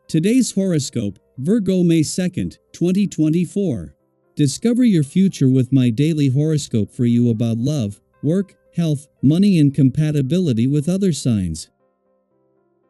Today's horoscope, Virgo May 2nd, 2024. Discover your future with my daily horoscope for you about love, work, health, money, and compatibility with other signs.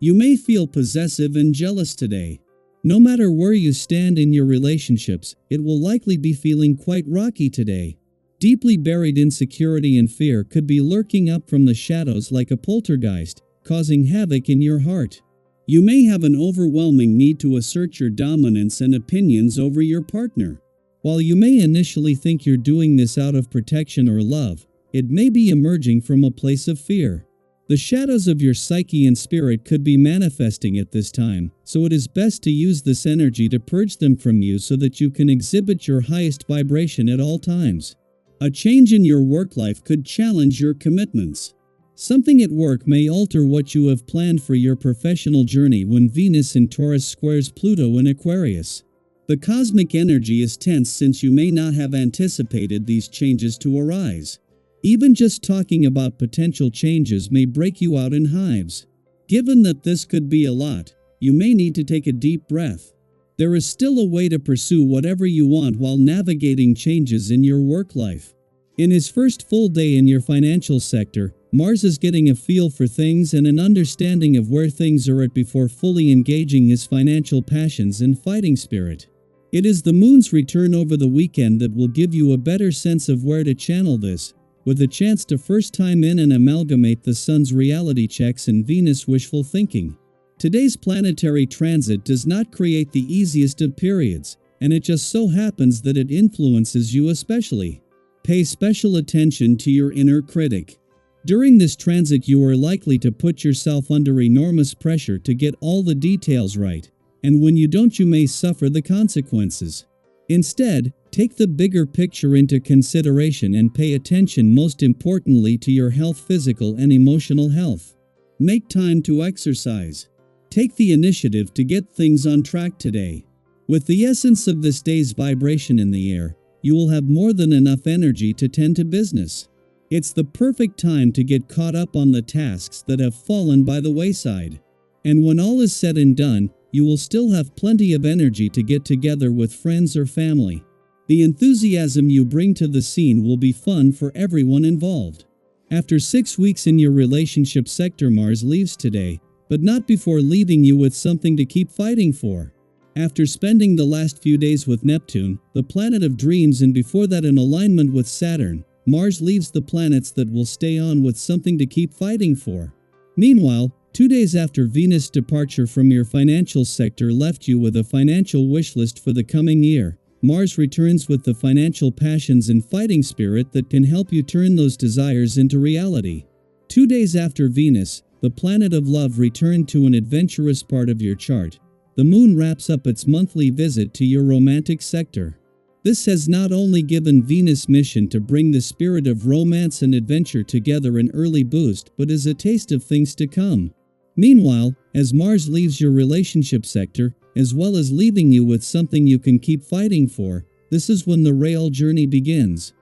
You may feel possessive and jealous today. No matter where you stand in your relationships, it will likely be feeling quite rocky today. Deeply buried insecurity and fear could be lurking up from the shadows like a poltergeist, causing havoc in your heart. You may have an overwhelming need to assert your dominance and opinions over your partner. While you may initially think you're doing this out of protection or love, it may be emerging from a place of fear. The shadows of your psyche and spirit could be manifesting at this time, so it is best to use this energy to purge them from you so that you can exhibit your highest vibration at all times. A change in your work life could challenge your commitments. Something at work may alter what you have planned for your professional journey when Venus in Taurus squares Pluto in Aquarius. The cosmic energy is tense since you may not have anticipated these changes to arise. Even just talking about potential changes may break you out in hives. Given that this could be a lot, you may need to take a deep breath. There is still a way to pursue whatever you want while navigating changes in your work life. In his first full day in your financial sector, Mars is getting a feel for things and an understanding of where things are at before fully engaging his financial passions and fighting spirit. It is the Moon's return over the weekend that will give you a better sense of where to channel this, with a chance to first time in and amalgamate the Sun's reality checks and Venus wishful thinking. Today's planetary transit does not create the easiest of periods, and it just so happens that it influences you especially. Pay special attention to your inner critic. During this transit you are likely to put yourself under enormous pressure to get all the details right, and when you don't you may suffer the consequences. Instead, take the bigger picture into consideration and pay attention most importantly to your health, physical and emotional health. Make time to exercise. Take the initiative to get things on track today. With the essence of this day's vibration in the air, you will have more than enough energy to tend to business. It's the perfect time to get caught up on the tasks that have fallen by the wayside. And when all is said and done, you will still have plenty of energy to get together with friends or family. The enthusiasm you bring to the scene will be fun for everyone involved. After 6 weeks in your relationship sector, Mars leaves today, but not before leaving you with something to keep fighting for. After spending the last few days with Neptune, the planet of dreams, and before that in alignment with Saturn, Mars leaves the planets that will stay on with something to keep fighting for. Meanwhile, 2 days after Venus' departure from your financial sector left you with a financial wish list for the coming year, Mars returns with the financial passions and fighting spirit that can help you turn those desires into reality. 2 days after Venus, the planet of love, returned to an adventurous part of your chart. The Moon wraps up its monthly visit to your romantic sector. This has not only given Venus' mission to bring the spirit of romance and adventure together an early boost, but is a taste of things to come. Meanwhile, as Mars leaves your relationship sector, as well as leaving you with something you can keep fighting for, this is when the real journey begins.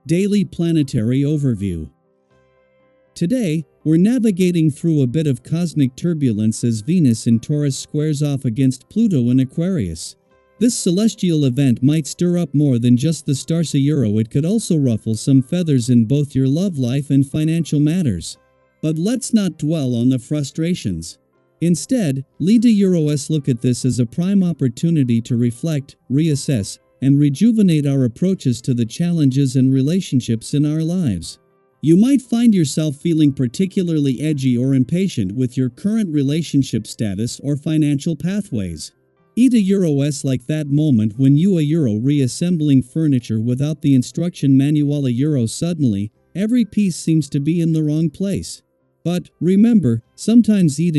Daily Planetary Overview. Today, we're navigating through a bit of cosmic turbulence as Venus in Taurus squares off against Pluto in Aquarius. This celestial event might stir up more than just the stars. It could also ruffle some feathers in both your love life and financial matters. But let's not dwell on the frustrations. Instead, let's look at this as a prime opportunity to reflect, reassess, and rejuvenate our approaches to the challenges and relationships in our lives. You might find yourself feeling particularly edgy or impatient with your current relationship status or financial pathways. It's like that moment when you reassembling furniture without the instruction manual. Suddenly, every piece seems to be in the wrong place. But remember, sometimes in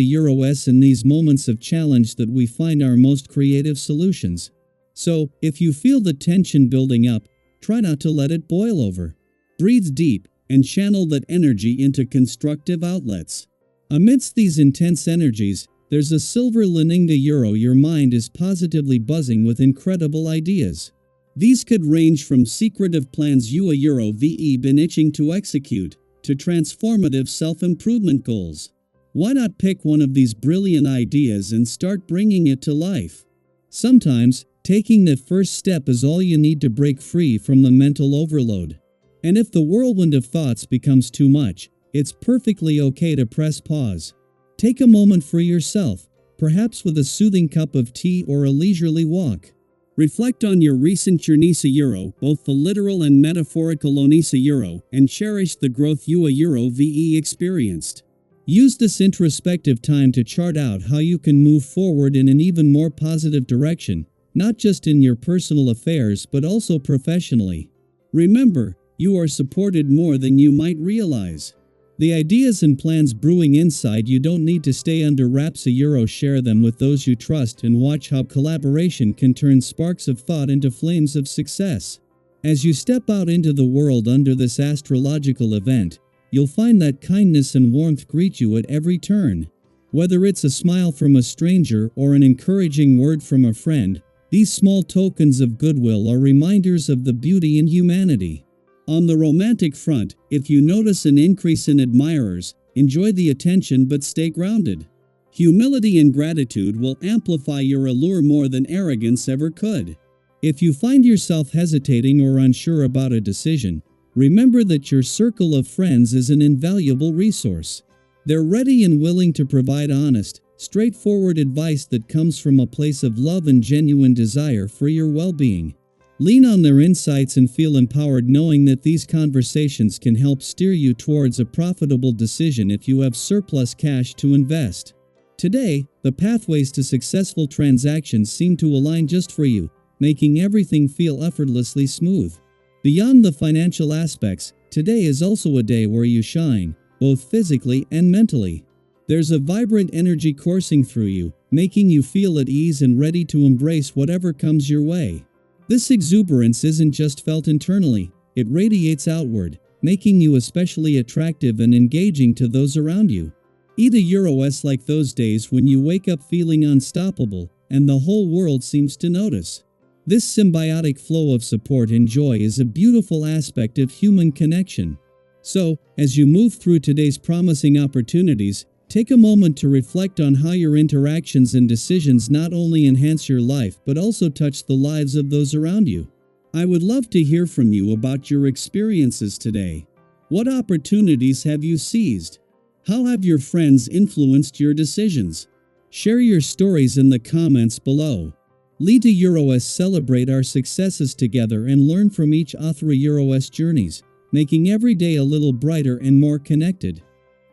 these moments of challenge that we find our most creative solutions. So, if you feel the tension building up, try not to let it boil over. Breathe deep and channel that energy into constructive outlets. Amidst these intense energies, There's a silver lining to Euro. Your mind is positively buzzing with incredible ideas. These could range from secretive plans you a Euro VE been itching to execute, to transformative self-improvement goals. Why not pick one of these brilliant ideas and start bringing it to life? Sometimes, taking the first step is all you need to break free from the mental overload. And if the whirlwind of thoughts becomes too much, it's perfectly okay to press pause. Take a moment for yourself, perhaps with a soothing cup of tea or a leisurely walk. Reflect on your recent journey to Euro, both the literal and metaphorical Onisa Euro, and cherish the growth you a Euro VE experienced. Use this introspective time to chart out how you can move forward in an even more positive direction, not just in your personal affairs but also professionally. Remember, you are supported more than you might realize. The ideas and plans brewing inside you don't need to stay under wraps a Euro. Share them with those you trust and watch how collaboration can turn sparks of thought into flames of success. As you step out into the world under this astrological event, you'll find that kindness and warmth greet you at every turn. Whether it's a smile from a stranger or an encouraging word from a friend, these small tokens of goodwill are reminders of the beauty in humanity. On the romantic front, if you notice an increase in admirers, enjoy the attention but stay grounded. Humility and gratitude will amplify your allure more than arrogance ever could. If you find yourself hesitating or unsure about a decision, remember that your circle of friends is an invaluable resource. They're ready and willing to provide honest, straightforward advice that comes from a place of love and genuine desire for your well-being. Lean on their insights and feel empowered knowing that these conversations can help steer you towards a profitable decision if you have surplus cash to invest. Today, the pathways to successful transactions seem to align just for you, making everything feel effortlessly smooth. Beyond the financial aspects, today is also a day where you shine, both physically and mentally. There's a vibrant energy coursing through you, making you feel at ease and ready to embrace whatever comes your way. This exuberance isn't just felt internally, it radiates outward, making you especially attractive and engaging to those around you. Eat a Euro-S like those days when you wake up feeling unstoppable, and the whole world seems to notice. This symbiotic flow of support and joy is a beautiful aspect of human connection. So, as you move through today's promising opportunities, take a moment to reflect on how your interactions and decisions not only enhance your life but also touch the lives of those around you. I would love to hear from you about your experiences today. What opportunities have you seized? How have your friends influenced your decisions? Share your stories in the comments below. Lead to Euro-S, celebrate our successes together and learn from each author Euro-S journeys, making every day a little brighter and more connected.